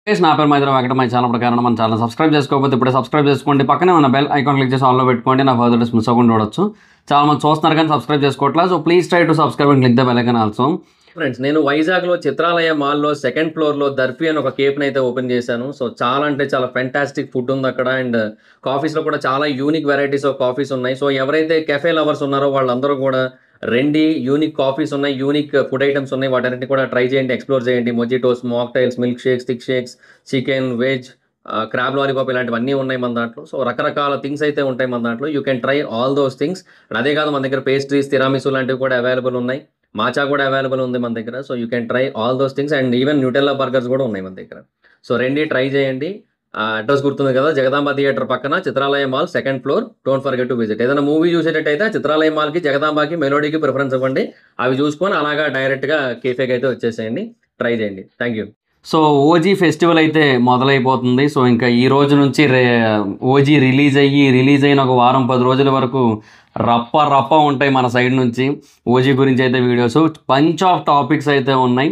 నా పేరు Maitra Venkata my channel ప్రకారం మన ఛానల్ సబ్స్క్రైబ్ చేసుకోకపోతే ఇప్పుడే సబ్స్క్రైబ్ చేసుకోండి. పక్కనే ఉన్న బెల్ ఐకాన్ క్లిక్ చేసి ఆన్లో పెట్టుకోండి. నా ఫర్దర్ మిస్ అవ్వకుండా చూడొచ్చు. చాలా మంది చూస్తున్నారు కానీ సబ్స్క్రైబ్ చేసుకోవట్లేదు. So please try to subscribe and click the bell icon also. Friends, నేను వైజాగ్లో చిత్రాలయ మాల్లో సెకండ్ ఫ్లోర్లో దర్ఫీ అని ఒక కేఫ్ని అయితే ఓపెన్ చేశాను. సో చాలా అంటే చాలా ఫెంటాస్టిక్ ఫుడ్ ఉంది అక్కడ. అండ్ కాఫీస్లో కూడా చాలా యూనిక్ వెరైటీస్ ఆఫ్ కాఫీస్ ఉన్నాయి. సో ఎవరైతే కెఫే లవర్స్ ఉన్నారో వాళ్ళందరూ కూడా రెండి యూనిక్ కాఫీస్ ఉన్నాయి, యూనిక్ ఫుడ్ ఐటమ్స్ ఉన్నాయి. వాటన్నిటిని కూడా ట్రై చేయండి, ఎక్స్ప్లోర్ చేయండి. Mojitos, mocktails, milk shakes, thick shakes, chicken, veg, crab lollipop ఇలాంటివన్నీ ఉన్నాయి మన దాంట్లో. సో రకరకాల థింగ్స్ అయితే ఉంటాయి మన దాంట్లో. You can try all those things. అదే కాదు, మన దగ్గర పేస్ట్రీస్, తిరామిసు లాంటివి కూడా అవైలబుల్ ఉన్నాయి. మాచా కూడా అవైలబుల్ ఉంది మన దగ్గర. So you can try all those things. And even Nutella burgers కూడా ఉన్నాయి మన దగ్గర. సో రెండి ట్రై చేయండి. అడ్రస్ గుర్తుంది కదా, జగదాంబ థియేటర్ పక్కన Chitralaya mall second floor. Don't forget to visit. ఏదైనా మూవీ చూసేటట్టయితే చిత్రాలయ మాల్కి, జగదాంబకి, మెలోడీకి ప్రిఫరెన్స్ ఇవ్వండి. అవి చూసుకొని అలాగా డైరెక్ట్గా కేఫేకి అయితే వచ్చేసేయండి. ట్రై చేయండి. Thank you. So OG festival అయితే మొదలైపోతుంది. సో ఇంకా ఈ రోజు నుంచి ఓజీ రిలీజ్ అయిన ఒక వారం 10 రోజుల వరకు రప్ప ఉంటాయి మన సైడ్ నుంచి. ఓజీ గురించి అయితే వీడియోస్ బంచ్ ఆఫ్ టాపిక్స్ అయితే ఉన్నాయి.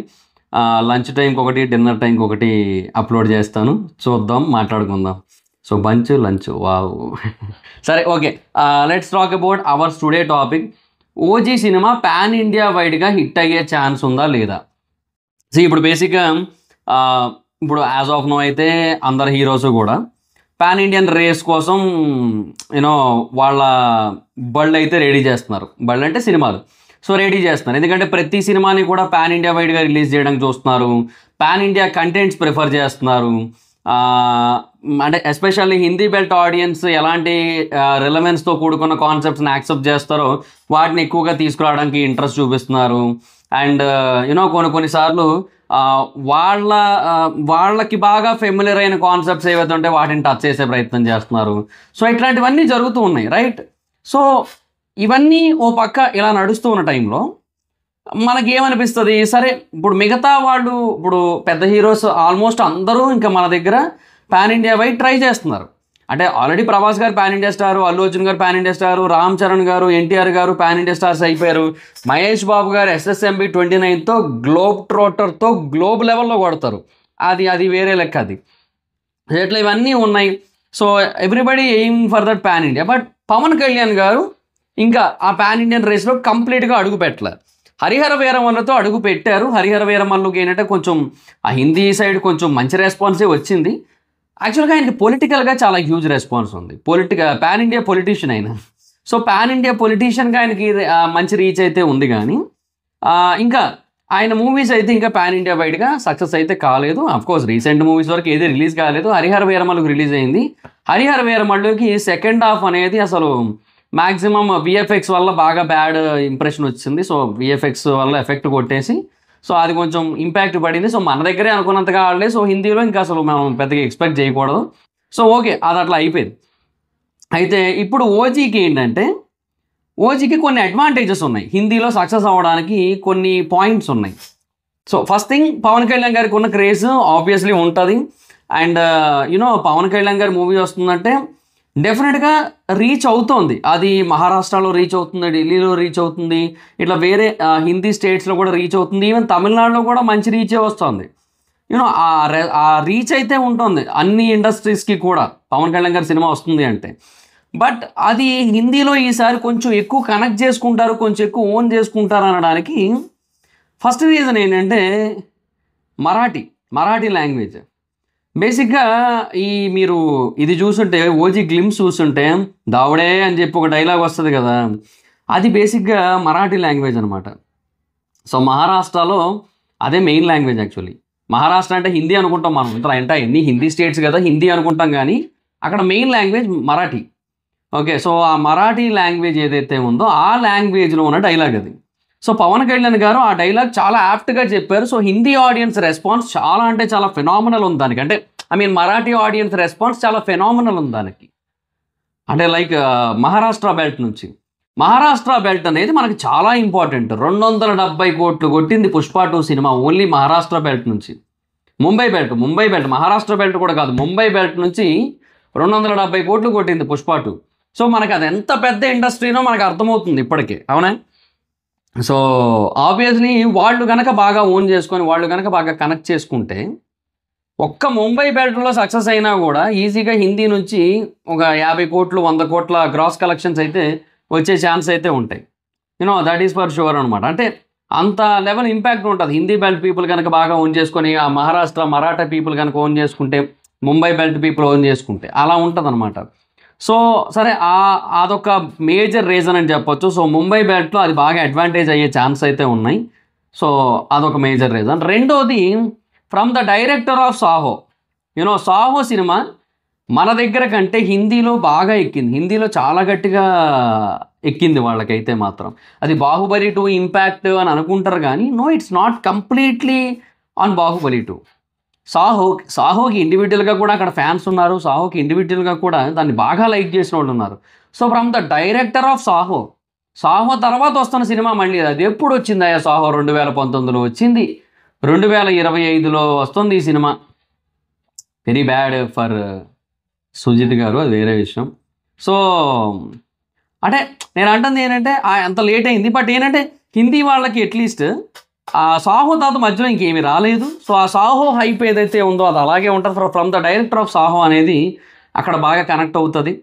లంచ్ టైంకి ఒకటి, డిన్నర్ టైంకి ఒకటి అప్లోడ్ చేస్తాను. చూద్దాం, మాట్లాడుకుందాం. So lunch wow. సరే, okay, let's talk about our today topic. OG cinema pan India వైడ్గా హిట్ అయ్యే ఛాన్స్ ఉందా లేదా? సో ఇప్పుడు బేసిక్గా ఇప్పుడు యాజ్ ఆఫ్ నో అయితే అందరు హీరోస్ కూడా పాన్ ఇండియన్ రేస్ కోసం వాళ్ళ బళ్ళు అయితే రెడీ చేస్తున్నారు. బళ్ళు అంటే సినిమాలు. సో రెడీ చేస్తున్నారు, ఎందుకంటే ప్రతి సినిమాని కూడా పాన్ ఇండియా వైడ్గా రిలీజ్ చేయడానికి చూస్తున్నారు. పాన్ ఇండియా కంటెంట్స్ ప్రిఫర్ చేస్తున్నారు. అంటే ఎస్పెషల్లీ హిందీ బెల్ట్ ఆడియన్స్ ఎలాంటి రిలవెన్స్తో కూడుకున్న కాన్సెప్ట్స్ని యాక్సెప్ట్ చేస్తారో వాటిని ఎక్కువగా తీసుకురావడానికి ఇంట్రెస్ట్ చూపిస్తున్నారు. అండ్ కొన్నిసార్లు వాళ్ళకి బాగా ఫెమిలియర్ అయిన కాన్సెప్ట్స్ ఏవైతే ఉంటే వాటిని టచ్ చేసే ప్రయత్నం చేస్తున్నారు. సో ఇట్లాంటివన్నీ జరుగుతూ ఉన్నాయి, రైట్? సో ఇవన్నీ ఓ పక్క ఇలా నడుస్తూ ఉన్న టైంలో మనకేమనిపిస్తుంది, సరే ఇప్పుడు మిగతా వాళ్ళు, ఇప్పుడు పెద్ద హీరోస్ ఆల్మోస్ట్ అందరూ ఇంకా మన దగ్గర పాన్ ఇండియా వైడ్ ట్రై చేస్తున్నారు. అంటే already Prabhas garu pan India star, Allu Arjun garu pan India star, Ram Charan garu, NTR గారు పాన్ ఇండియా స్టార్స్ అయిపోయారు. మహేష్ బాబు గారు SSMB 29తో గ్లోబ్ ట్రోటర్తో గ్లోబ్ లెవెల్లో కొడతారు. అది వేరే లెక్క. అది ఇట్లా ఇవన్నీ ఉన్నాయి. So everybody aim for that pan India. But Pawan Kalyan గారు ఇంకా ఆ పాన్ ఇండియన్ రేస్లో కంప్లీట్గా అడుగు పెట్టలేదు. హరిహర వీరమల్లుతో అడుగు పెట్టారు. హరిహర వీరమల్లుకి ఏంటంటే కొంచెం ఆ హిందీ సైడ్ కొంచెం మంచి రెస్పాన్సే వచ్చింది. యాక్చువల్గా ఆయనకి పొలిటికల్గా చాలా హ్యూజ్ రెస్పాన్స్ ఉంది. పాన్ ఇండియా పొలిటీషియన్ అయినా. సో పాన్ ఇండియా పొలిటీషియన్గా ఆయనకి మంచి రీచ్ అయితే ఉంది. కానీ ఇంకా ఆయన మూవీస్ అయితే ఇంకా పాన్ ఇండియా వైడ్గా సక్సెస్ అయితే కాలేదు. అఫ్కోర్స్ రీసెంట్ మూవీస్ వరకు ఏది రిలీజ్ కాలేదు. హరిహర వీరమల్లుకి రిలీజ్ అయింది. హరిహర వీరమల్లుకి సెకండ్ హాఫ్ అనేది అసలు మ్యాక్సిమం VFX వల్ల బాగా బ్యాడ్ ఇంప్రెషన్ వచ్చింది. సో VFX వల్ల ఎఫెక్ట్ కొట్టేసి సో అది కొంచెం ఇంపాక్ట్ పడింది. సో మన దగ్గరే అనుకున్నంతగా ఆడలేదు. సో హిందీలో ఇంకా అసలు మనం పెద్దగా ఎక్స్పెక్ట్ చేయకూడదు. సో ఓకే, అది అట్లా అయిపోయింది. అయితే ఇప్పుడు ఓజీకి ఏంటంటే, ఓజీకి కొన్ని అడ్వాంటేజెస్ ఉన్నాయి. హిందీలో సక్సెస్ అవ్వడానికి కొన్ని పాయింట్స్ ఉన్నాయి. So first thing, Pawan Kalyan గారికి ఉన్న క్రేజ్ ఆబ్వియస్లీ ఉంటుంది. అండ్ పవన్ కళ్యాణ్ గారి మూవీ వస్తుందంటే డెఫినెట్గా రీచ్ అవుతుంది. అది మహారాష్ట్రలో రీచ్ అవుతుంది, ఢిల్లీలో రీచ్ అవుతుంది, ఇట్లా వేరే హిందీ స్టేట్స్లో కూడా రీచ్ అవుతుంది. ఈవెన్ తమిళనాడులో కూడా మంచి రీచే వస్తుంది. ఆ రీచ్ అయితే ఉంటుంది అన్ని ఇండస్ట్రీస్కి కూడా పవన్ కళ్యాణ్ గారి సినిమా వస్తుంది అంటే. బట్ అది హిందీలో ఈసారి కొంచెం ఎక్కువ కనెక్ట్ చేసుకుంటారు, కొంచెం ఎక్కువ ఓన్ చేసుకుంటారు అనడానికి ఫస్ట్ రీజన్ ఏంటంటే మరాఠీ లాంగ్వేజ్. బేసిక్గా మీరు ఇది చూస్తుంటే, ఓజీ గ్లిమ్స్ చూస్తుంటే దావుడే అని చెప్పి ఒక డైలాగ్ వస్తుంది కదా, అది బేసిక్గా మరాఠీ లాంగ్వేజ్ అనమాట. సో మహారాష్ట్రలో అదే మెయిన్ లాంగ్వేజ్. యాక్చువల్లీ మహారాష్ట్ర అంటే హిందీ అనుకుంటాం మనం, అంటే ఎన్ని హిందీ స్టేట్స్ కదా హిందీ అనుకుంటాం, కానీ అక్కడ main language Marathi. Okay, so ఆ మరాఠీ లాంగ్వేజ్ ఏదైతే ఉందో ఆ లాంగ్వేజ్లో ఉన్న డైలాగ్ అది. సో పవన్ కళ్యాణ్ గారు ఆ డైలాగ్ చాలా యాప్ట్గా చెప్పారు. సో హిందీ ఆడియన్స్ రెస్పాన్స్ చాలా అంటే చాలా ఫెనామినల్ ఉంది దానికి. అంటే మరాఠీ ఆడియన్స్ రెస్పాన్స్ చాలా ఫెనామినల్ ఉంది దానికి. అంటే లైక్ మహారాష్ట్ర బెల్ట్ అనేది మనకి చాలా ఇంపార్టెంట్. 270 కోట్లు కొట్టింది Pushpa 2 cinema only Maharashtra belt నుంచి. ముంబై బెల్ట్ మహారాష్ట్ర బెల్ట్ కూడా కాదు, ముంబై బెల్ట్ నుంచి 270 కోట్లు కొట్టింది పుష్ప 2. సో మనకి అది ఎంత పెద్ద ఇండస్ట్రీనో మనకు అర్థమవుతుంది ఇప్పటికే, అవునా? సో ఆబ్వియస్లీ వాళ్ళు కనుక బాగా ఓన్ చేసుకొని, వాళ్ళు కనుక బాగా కనెక్ట్ చేసుకుంటే ఒక్క ముంబై బెల్ట్లో సక్సెస్ అయినా కూడా ఈజీగా హిందీ నుంచి ఒక 50 కోట్లు 100 కోట్ల గ్రాస్ కలెక్షన్స్ అయితే వచ్చే ఛాన్స్ అయితే ఉంటాయి. దట్ ఈస్ ఫర్ షూర్ అనమాట. అంటే అంత లెవెల్ ఇంపాక్ట్ ఉంటుంది. హిందీ బెల్ట్ పీపుల్ కనుక బాగా ఓన్ చేసుకొని, ఆ మహారాష్ట్ర మరాఠా పీపుల్ కనుక ఓన్ చేసుకుంటే, ముంబై బెల్ట్ పీపుల్ ఓన్ చేసుకుంటే అలా ఉంటుంది అనమాట. సో సరే, అదొక మేజర్ రీజన్ అని చెప్పొచ్చు. సో ముంబై బెల్ట్లో అది బాగా అడ్వాంటేజ్ అయ్యే ఛాన్స్ అయితే ఉన్నాయి. సో అదొక మేజర్ రీజన్. రెండోది, from the director of Saaho. Saaho cinema మన దగ్గర కంటే హిందీలో బాగా ఎక్కింది. హిందీలో చాలా గట్టిగా ఎక్కింది వాళ్ళకైతే మాత్రం. అది బాహుబలి 2 ఇంపాక్ట్ అని అనుకుంటారు కానీ no, it's not completely on Baahubali 2. సాహోకి ఇండివిజువల్గా కూడా అక్కడ ఫ్యాన్స్ ఉన్నారు. సాహోకి ఇండివిజువల్గా కూడా దాన్ని బాగా లైక్ చేసిన వాళ్ళు ఉన్నారు. So from the director of Saaho తర్వాత వస్తున్న సినిమా మళ్ళీ అది ఎప్పుడు వచ్చింది అయ్యా? సాహో 2019లో వచ్చింది, 2025లో వస్తుంది ఈ సినిమా. వెరీ బ్యాడ్ ఫర్ సుజిత్ గారు, అది వేరే విషయం. సో అంటే నేను అంటుంది ఏంటంటే అంత లేట్ అయింది. బట్ ఏంటంటే హిందీ వాళ్ళకి అట్లీస్ట్ ఆ సాహో తర్వాత మధ్యలో ఇంకేమీ రాలేదు. సో ఆ సాహో హైప్ ఏదైతే ఉందో అది అలాగే ఉంటుంది. From the director of Saaho అనేది అక్కడ బాగా కనెక్ట్ అవుతుంది.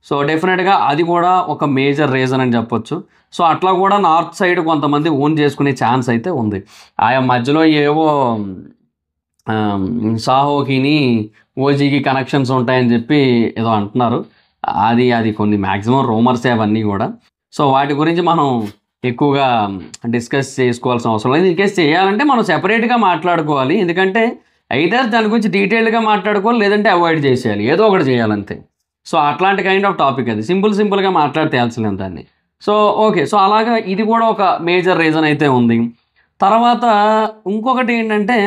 సో డెఫినెట్గా అది కూడా ఒక మేజర్ రీజన్ అని చెప్పొచ్చు. సో అట్లా కూడా నార్త్ సైడ్ కొంతమంది ఓన్ చేసుకునే ఛాన్స్ అయితే ఉంది. ఆయా మధ్యలో ఏవో సాహోకిని ఓజీకి కనెక్షన్స్ ఉంటాయని చెప్పి ఏదో అంటున్నారు. అది కొన్ని మ్యాక్సిమం రూమర్సే అవన్నీ కూడా. సో వాటి గురించి మనం ఎక్కువగా డిస్కస్ చేసుకోవాల్సిన అవసరం లేదు. ఇన్కేస్ చేయాలంటే మనం సెపరేట్గా మాట్లాడుకోవాలి. ఎందుకంటే ఐదర్ దాని గురించి డీటెయిల్డ్గా మాట్లాడుకోవాలి, లేదంటే అవాయిడ్ చేసేయాలి, ఏదో ఒకటి చేయాలంతే. సో అట్లాంటి కైండ్ ఆఫ్ టాపిక్ అది. సింపుల్గా మాట్లాడితేయాల్సిన దాన్ని. సో ఓకే, సో అలాగా ఇది కూడా ఒక మేజర్ రీజన్ అయితే ఉంది. తర్వాత ఇంకొకటి ఏంటంటే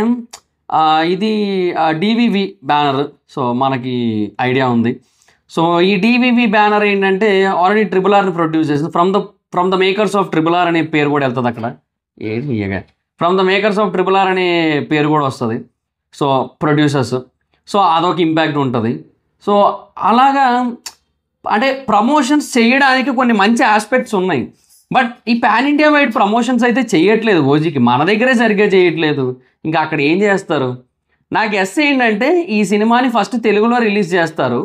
ఇది డివివి బ్యానర్. సో మనకి ఐడియా ఉంది. సో ఈ డివివి బ్యానర్ ఏంటంటే ఆల్రెడీ RRRని ప్రొడ్యూస్ చేసింది. From the makers of RRR అనే పేరు కూడా వెళ్తుంది అక్కడ. From the makers of RRR అనే పేరు కూడా వస్తుంది. So producers. సో అదొక ఇంపాక్ట్ ఉంటుంది. సో అలాగా అంటే ప్రమోషన్స్ చేయడానికి కొన్ని మంచి ఆస్పెక్ట్స్ ఉన్నాయి. బట్ ఈ పాన్ ఇండియా వైడ్ ప్రమోషన్స్ అయితే చేయట్లేదు ఓజీకి. మన దగ్గరే సరిగ్గా చేయట్లేదు. ఇంకా అక్కడ ఏం చేస్తారు? నాకు ఎస్ ఏంటంటే ఈ సినిమాని ఫస్ట్ తెలుగులో రిలీజ్ చేస్తారు.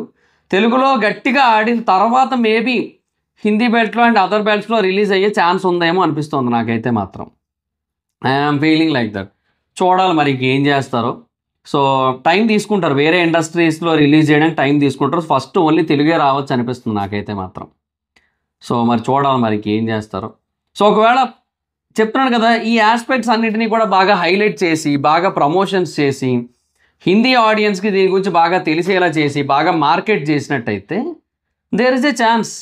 తెలుగులో గట్టిగా ఆడిన తర్వాత మేబీ హిందీ బెల్ట్లో అండ్ అదర్ బెల్ట్స్లో రిలీజ్ అయ్యే ఛాన్స్ ఉందేమో అనిపిస్తుంది నాకైతే మాత్రం. I'm feeling like that. చూడాలి మరి ఇంకేం చేస్తారో. సో టైం తీసుకుంటారు, వేరే ఇండస్ట్రీస్లో రిలీజ్ చేయడానికి టైం తీసుకుంటారు. ఫస్ట్ ఓన్లీ తెలుగే రావచ్చు అనిపిస్తుంది నాకైతే మాత్రం. సో మరి చూడాలి మరి ఇంకేం చేస్తారో. సో ఒకవేళ చెప్తున్నాను కదా, ఈ ఆస్పెక్ట్స్ అన్నిటినీ కూడా బాగా హైలైట్ చేసి, బాగా ప్రమోషన్స్ చేసి, హిందీ ఆడియన్స్కి దీని గురించి బాగా తెలిసేలా చేసి, బాగా మార్కెట్ చేసినట్టయితే there is a chance.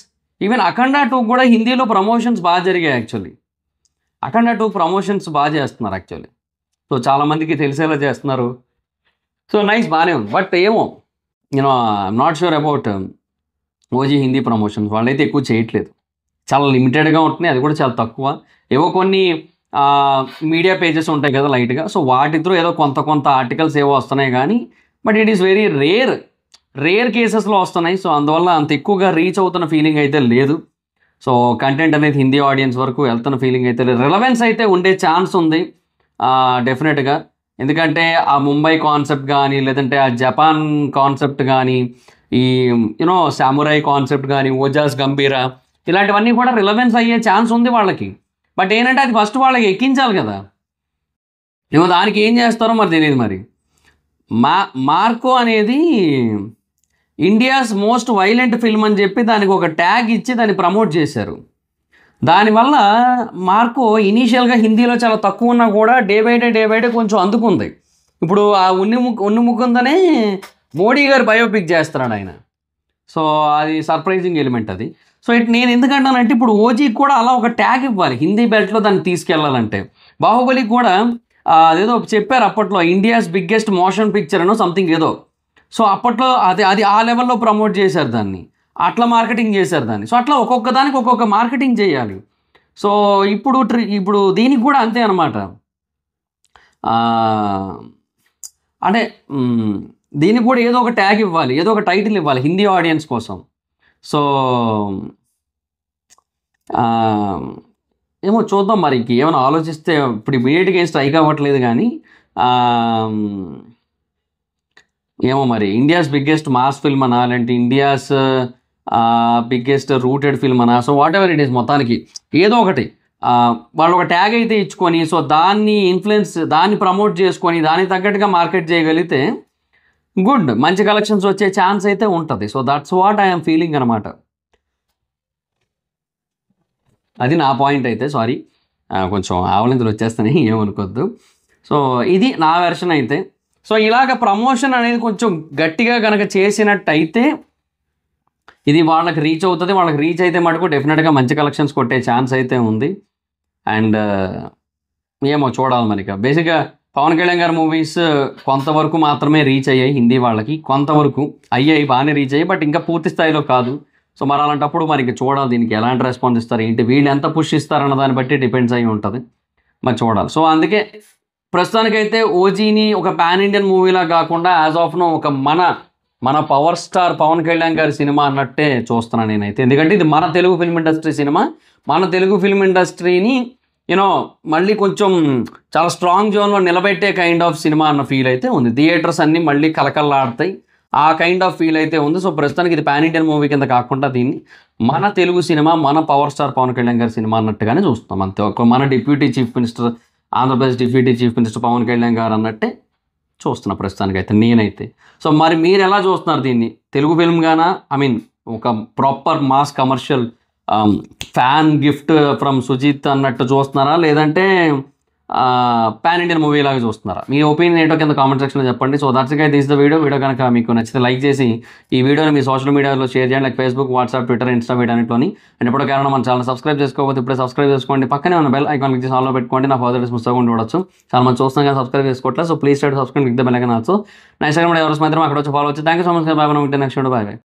Even Akhanda 2 కూడా హిందీలో ప్రమోషన్స్ బాగా జరిగాయి యాక్చువల్లీ. అఖండ 2 ప్రమోషన్స్ బాగా చేస్తున్నారు యాక్చువల్లీ. సో చాలామందికి తెలిసేలా చేస్తున్నారు. సో నైస్, బాగానే ఉంది. బట్ ఏమో I'm not sure about OG Hindi promotions. వాళ్ళైతే ఎక్కువ చేయట్లేదు, చాలా లిమిటెడ్గా ఉంటున్నాయి. అది కూడా చాలా తక్కువ. ఏవో కొన్ని మీడియా పేజెస్ ఉంటాయి కదా లైట్గా, సో వాటి త్రూ ఏదో కొంత ఆర్టికల్స్ ఏవో వస్తున్నాయి కానీ, but it is very rare కేసెస్లో వస్తున్నాయి. సో అందువల్ల అంత ఎక్కువగా రీచ్ అవుతున్న ఫీలింగ్ అయితే లేదు. సో కంటెంట్ అనేది హిందీ ఆడియన్స్ వరకు వెళ్తున్న ఫీలింగ్ అయితే లేదు. రిలవెన్స్ అయితే ఉండే ఛాన్స్ ఉంది డెఫినెట్గా. ఎందుకంటే ఆ ముంబై కాన్సెప్ట్ కానీ, లేదంటే ఆ జపాన్ కాన్సెప్ట్ కానీ, ఈ సామురాయ్ కాన్సెప్ట్ కానీ, ఓజాస్ గంభీరా, ఇలాంటివన్నీ కూడా రిలవెన్స్ అయ్యే ఛాన్స్ ఉంది వాళ్ళకి. బట్ ఏంటంటే అది ఫస్ట్ వాళ్ళకి ఎక్కించాలి కదా. దానికి ఏం చేస్తారో మరి తెలియదు. మరి మార్కో అనేది ఇండియాస్ మోస్ట్ వైలెంట్ ఫిల్మ్ అని చెప్పి దానికి ఒక ట్యాగ్ ఇచ్చి దాన్ని ప్రమోట్ చేశారు. దానివల్ల మార్కో ఇనీషియల్గా హిందీలో చాలా తక్కువ ఉన్నా కూడా డే బై డే కొంచెం అందుకుంది. ఇప్పుడు ఆ ఉన్ని ముకుందనే మోడీ గారు బయోపిక్ చేస్తున్నాడు ఆయన. సో అది సర్ప్రైజింగ్ ఎలిమెంట్ అది. సో నేను ఎందుకంటానంటే ఇప్పుడు ఓజీకి కూడా అలా ఒక ట్యాగ్ ఇవ్వాలి హిందీ బెల్ట్లో దాన్ని తీసుకెళ్లాలంటే. బాహుబలికి కూడా అదేదో చెప్పారు అప్పట్లో, ఇండియాస్ బిగ్గెస్ట్ మోషన్ పిక్చర్ అనో సంథింగ్ ఏదో. సో అప్పట్లో అది ఆ లెవెల్లో ప్రమోట్ చేశారు దాన్ని, అట్లా మార్కెటింగ్ చేశారు దాన్ని. సో అట్లా ఒక్కొక్క దానికి ఒక్కొక్క మార్కెటింగ్ చేయాలి. సో ఇప్పుడు దీనికి కూడా అంతే అనమాట. అంటే దీనికి కూడా ఏదో ఒక ట్యాగ్ ఇవ్వాలి, ఏదో ఒక టైటిల్ ఇవ్వాలి హిందీ ఆడియన్స్ కోసం. సో ఏమో చూద్దాం మరి, ఏమైనా ఆలోచిస్తే. ఇప్పుడు ఇమీడియట్గా ఏం స్ట్రైక్ అవ్వట్లేదు కానీ ఏమో మరి ఇండియాస్ బిగ్గెస్ట్ మాస్ ఫిల్మ్ అనా, లేదంటే ఇండియాస్ బిగ్గెస్ట్ రూటెడ్ ఫిల్మ్ అనా, so what ever it is, మొత్తానికి ఏదో ఒకటి వాళ్ళు ఒక ట్యాగ్ అయితే ఇచ్చుకొని, సో దాన్ని ఇన్ఫ్లుయెన్స్, దాన్ని ప్రమోట్ చేసుకొని దానికి తగ్గట్టుగా మార్కెట్ చేయగలిగితే గుడ్, మంచి కలెక్షన్స్ వచ్చే ఛాన్స్ అయితే ఉంటుంది. So that's what I'm feeling అనమాట. అది నా పాయింట్ అయితే. సారీ, కొంచెం ఆవలింతలు వచ్చేస్తున్నాయి, ఏమనుకోద్దు. సో ఇది నా వెర్షన్ అయితే. సో ఇలాగ ప్రమోషన్ అనేది కొంచెం గట్టిగా కనుక చేసినట్టయితే ఇది వాళ్ళకి రీచ్ అవుతుంది. వాళ్ళకి రీచ్ అయితే మటుకు డెఫినెట్గా మంచి కలెక్షన్స్ కొట్టే ఛాన్స్ అయితే ఉంది. అండ్ ఏమో చూడాలి మరి. బేసిక్గా పవన్ కళ్యాణ్ గారి మూవీస్ కొంతవరకు మాత్రమే రీచ్ అయ్యాయి హిందీ వాళ్ళకి, కొంతవరకు అయ్యాయి, బాగానే రీచ్ అయ్యాయి, బట్ ఇంకా పూర్తి స్థాయిలో కాదు. సో మరి అలాంటప్పుడు మరి చూడాలి దీనికి ఎలాంటి రెస్పాన్స్ ఇస్తారు ఏంటి, వీళ్ళు ఎంత పుష్ ఇస్తారన్న దాన్ని బట్టి డిపెండ్స్ అయ్యి ఉంటుంది, మరి చూడాలి. సో అందుకే ప్రస్తుతానికైతే ఓజీని ఒక పాన్ ఇండియన్ మూవీలా కాకుండా యాజ్ ఆఫ్ నో ఒక మన పవర్ స్టార్ పవన్ కళ్యాణ్ గారి సినిమా అన్నట్టే చూస్తున్నాను నేనైతే. ఎందుకంటే ఇది మన తెలుగు ఫిల్మ్ ఇండస్ట్రీ సినిమా. మన తెలుగు ఫిల్మ్ ఇండస్ట్రీని యూనో మళ్ళీ కొంచెం చాలా స్ట్రాంగ్ జోన్లో నిలబెట్టే కైండ్ ఆఫ్ సినిమా అన్న ఫీల్ అయితే ఉంది. థియేటర్స్ అన్నీ మళ్ళీ కలకల్లాడతాయి, ఆ కైండ్ ఆఫ్ ఫీల్ అయితే ఉంది. సో ప్రస్తుతానికి ఇది పాన్ ఇండియన్ మూవీ కింద కాకుండా దీన్ని మన తెలుగు సినిమా, మన పవర్ స్టార్ పవన్ కళ్యాణ్ గారి సినిమా అన్నట్టుగానే చూస్తాం అంతే. మన deputy chief minister, Andhra Pradesh deputy chief minister Pawan Kalyan గారు అన్నట్టే చూస్తున్నా ప్రస్తుతానికి అయితే నేనైతే. సో మరి మీరు ఎలా చూస్తున్నారు దీన్ని? తెలుగు ఫిల్మ్ గానా, ఐ మీన్ ఒక proper mass commercial fan gift from Sujeeth అన్నట్టు చూస్తున్నారా, లేదంటే పాన్ ఇండియన్ మూవీ లాగా చూస్తున్నారా? మీ ఒపీనియన్ ఏంటో కింద కామెంట్ సెక్షన్లో చెప్పండి. So that's guys, this the video కనుక మీకు నచ్చితే లైక్ చేసి ఈ వీడియోని మీ సోషల్ మీడియాలో షేర్ చేయండి, like Facebook, WhatsApp, Twitter, Insta వీటన్నిటిలోని. అండ్ ఎప్పుడో కారణం మన ఛానల్ సబ్స్క్రైబ్ చేసుకోకపోతే ఇప్పుడే సబ్స్క్రైబ్ చేసుకోండి, పక్కనే ఉన్న బెల్ ఐకాన్ క్లిక్ చేసి ఆన్లో పెట్టుకోండి, నా ఫర్దర్ మిస్ అవ్వకుండా చూడొచ్చు. చాలా మంది చూస్తున్నాం కానీ సబ్స్క్రైబ్ చేసుకోవట్లేదు. So please subscribe click the bell icon also. నా ఇన్స్టాగ్రామ్ ఎవరు మాత్రం అక్కడ వచ్చి ఫాలో వచ్చి. Thank you so much. By by. Next video by by.